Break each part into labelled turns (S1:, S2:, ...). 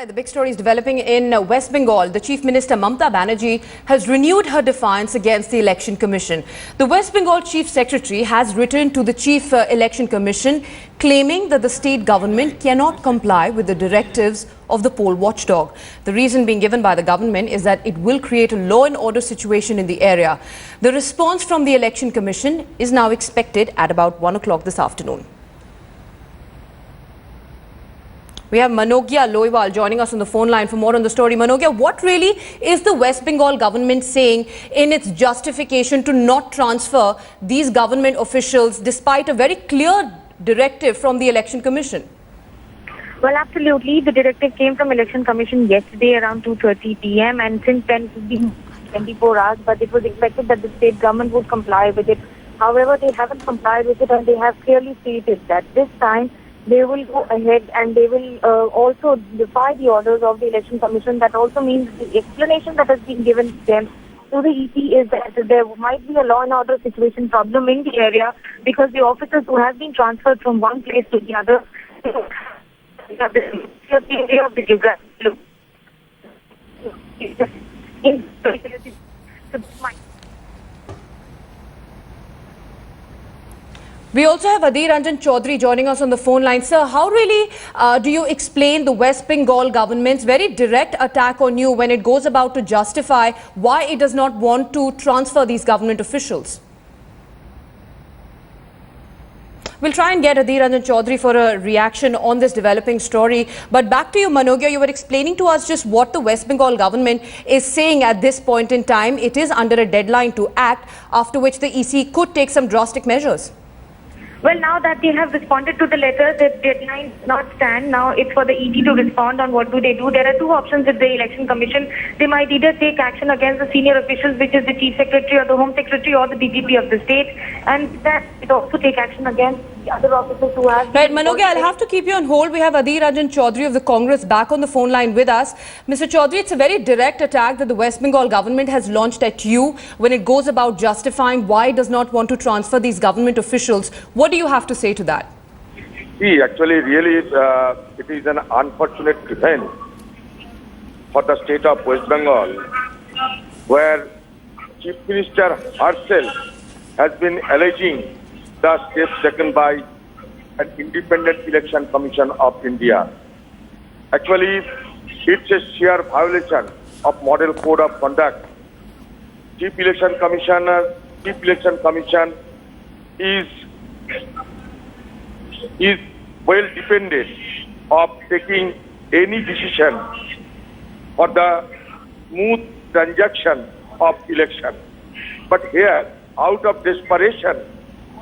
S1: The big story is developing in West Bengal. The Chief Minister Mamata Banerjee has renewed her defiance against the Election Commission. The West Bengal Chief Secretary has written to the Chief Election Commission claiming that the state government cannot comply with the directives of the poll watchdog. The reason being given by the government is that it will create a law and order situation in the area. The response from the Election Commission is now expected at about 1 o'clock this afternoon. We have Manogya Loiwal joining us on the phone line for more on the story. Manogya, what really is the West Bengal government saying in its justification to not transfer these government officials despite a very clear directive from the Election Commission?
S2: Well, absolutely. The directive came from Election Commission yesterday around 2:30 p.m. and since then it has been 24 hours, but it was expected that the state government would comply with it. However, they haven't complied with it and they have clearly stated that this time they will go ahead and they will also defy the orders of the Election Commission. That also means the explanation that has been given to them to the EC is that there might be a law and order situation problem in the area because the officers who have been transferred from one place to the other have the area of the geographic.
S1: We also have Adhir Ranjan Chaudhry joining us on the phone line. Sir, how really do you explain the West Bengal government's very direct attack on you when it goes about to justify why it does not want to transfer these government officials? We'll try and get Adhir Ranjan Chaudhry for a reaction on this developing story. But back to you, Manogya, you were explaining to us just what the West Bengal government is saying at this point in time. It is under a deadline to act, after which the EC could take some drastic measures.
S2: Well, now that they have responded to the letter, the deadline does not stand. Now it's for the ED to respond on what do they do. There are two options with the Election Commission. They might either take action against the senior officials, which is the Chief Secretary or the Home Secretary or the DGP of the state, and that it also take action against the other officers who have...
S1: Right, Manogya, I'll have to keep you on hold. We have Adhir Ranjan Chaudhry of the Congress back on the phone line with us. Mr. Chaudhry, it's a very direct attack that the West Bengal government has launched at you when it goes about justifying why it does not want to transfer these government officials. What do you have to say to that?
S3: See, actually, really, it is an unfortunate event for the state of West Bengal, where Chief Minister herself has been alleging the steps taken by an independent election commission of India. Actually, it's a sheer violation of Model Code of Conduct. Chief Election Commission is well dependent of taking any decision for the smooth transaction of election. But here, out of desperation,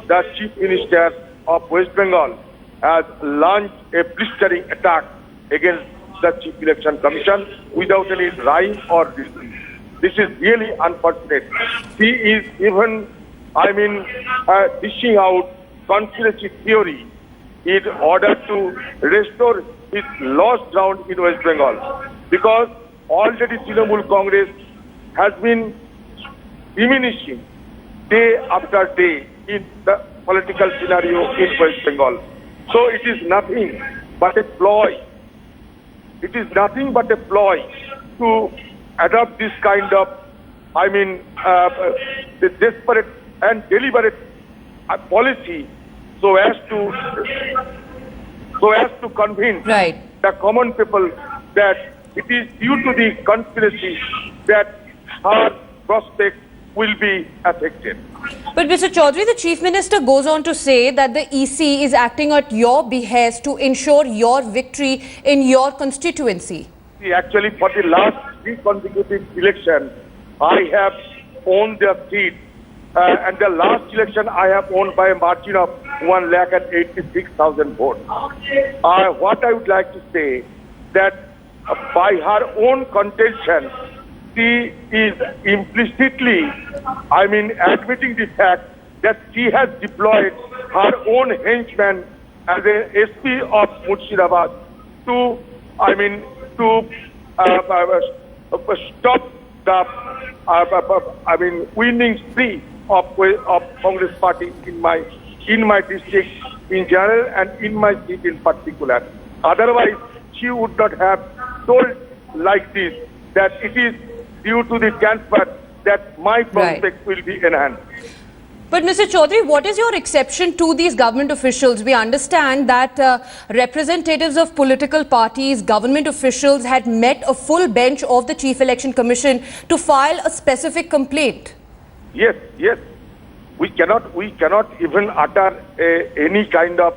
S3: the Chief Minister of West Bengal has launched a blistering attack against the Chief Election Commission without any rhyme or reason. This is really unfortunate. He is even, dishing out conspiracy theory in order to restore his lost ground in West Bengal. Because already Trinamool Congress has been diminishing day after day in the political scenario in West Bengal. So it is nothing but a ploy. It is nothing but a ploy to adopt this kind of, the desperate and deliberate policy so as to convince the common people that it is due to the conspiracy that her prospects will be affected.
S1: But Mr. Chaudhry, the Chief Minister goes on to say that the EC is acting at your behest to ensure your victory in your constituency.
S3: See, actually, for the last 3 consecutive elections, I have won the seat. And the last election, I have won by a margin of 1,86,000 votes. What I would like to say that by her own contention, she is implicitly, admitting the fact that she has deployed her own henchman as an SP of Murshidabad to stop the, winning spree of Congress party in my district in general and in my seat in particular. Otherwise, she would not have told like this, that it is due to the transfer that my prospects will be enhanced.
S1: But Mr. Chaudhry, what is your exception to these government officials? We understand that representatives of political parties, government officials had met a full bench of the Chief Election Commission to file a specific complaint.
S3: Yes, yes. We cannot even utter any kind of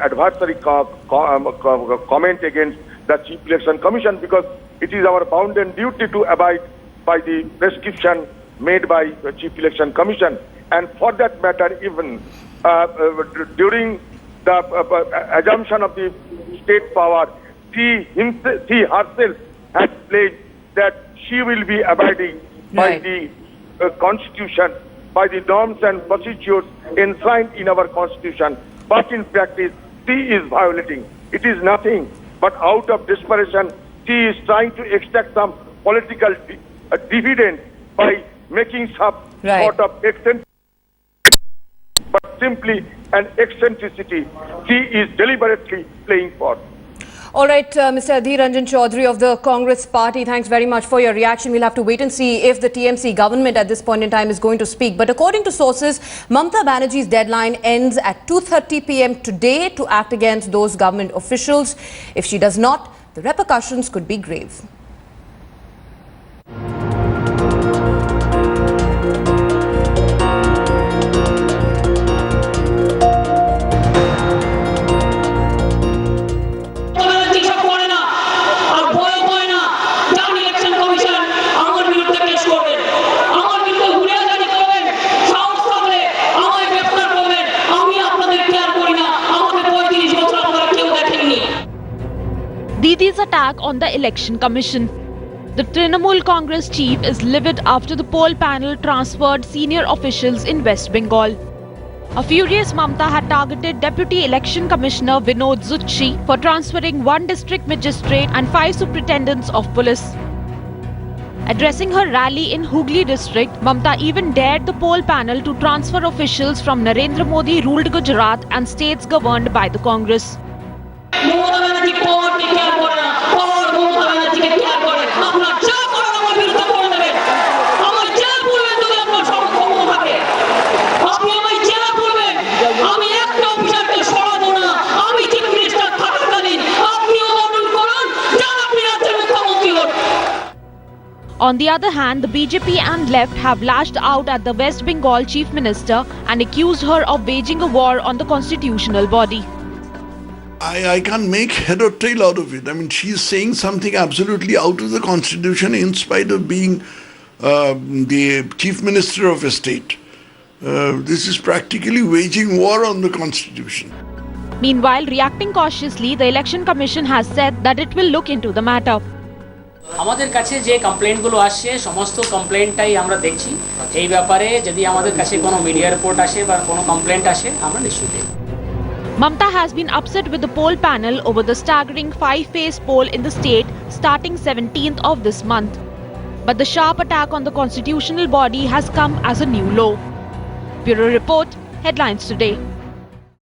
S3: adversary comment against the Chief Election Commission, because it is our bounden duty to abide by the prescription made by the Chief Election Commission. And for that matter, even during the assumption of the state power, she herself has pledged that she will be abiding by the Constitution, by the norms and procedures enshrined in our Constitution. But in practice, she is violating. It is nothing but out of desperation, she is trying to extract some political dividend by making some sort of eccentricity, but simply an eccentricity she is deliberately playing for.
S1: All right, Mr. Adhir Ranjan Chaudhry of the Congress Party, thanks very much for your reaction. We'll have to wait and see if the TMC government at this point in time is going to speak. But according to sources, Mamata Banerjee's deadline ends at 2:30 p.m. today to act against those government officials. If she does not, the repercussions could be grave.
S4: Didi's attack on the Election Commission. The Trinamool Congress chief is livid after the poll panel transferred senior officials in West Bengal. A furious Mamata had targeted Deputy Election Commissioner Vinod Zucchi for transferring one district magistrate and 5 superintendents of police. Addressing her rally in Hooghly district, Mamata even dared the poll panel to transfer officials from Narendra Modi ruled Gujarat and states governed by the Congress. On the other hand, the BJP and left have lashed out at the West Bengal Chief Minister and accused her of waging a war on the constitutional body.
S5: I can't make head or tail out of it. I mean, she's saying something absolutely out of the Constitution in spite of being the Chief Minister of a state. This is practically waging war on the Constitution.
S4: Meanwhile, reacting cautiously, the Election Commission has said that it will look into the matter.
S6: আমাদের কাছে যে কমপ্লেইন্টগুলো আসছে সমস্ত কমপ্লেইন্টটাই আমরা দেখছি এই ব্যাপারে যদি আমাদের কাছে কোনো মিডিয়া রিপোর্ট আসে বা কোনো কমপ্লেইন্ট আসে আমরা নিশ্চয়ই দেখব
S4: Mamata has been upset with the poll panel over the staggering 5-phase poll in the state starting 17th of this month. But the sharp attack on the constitutional body has come as a new low. Bureau Report, Headlines Today.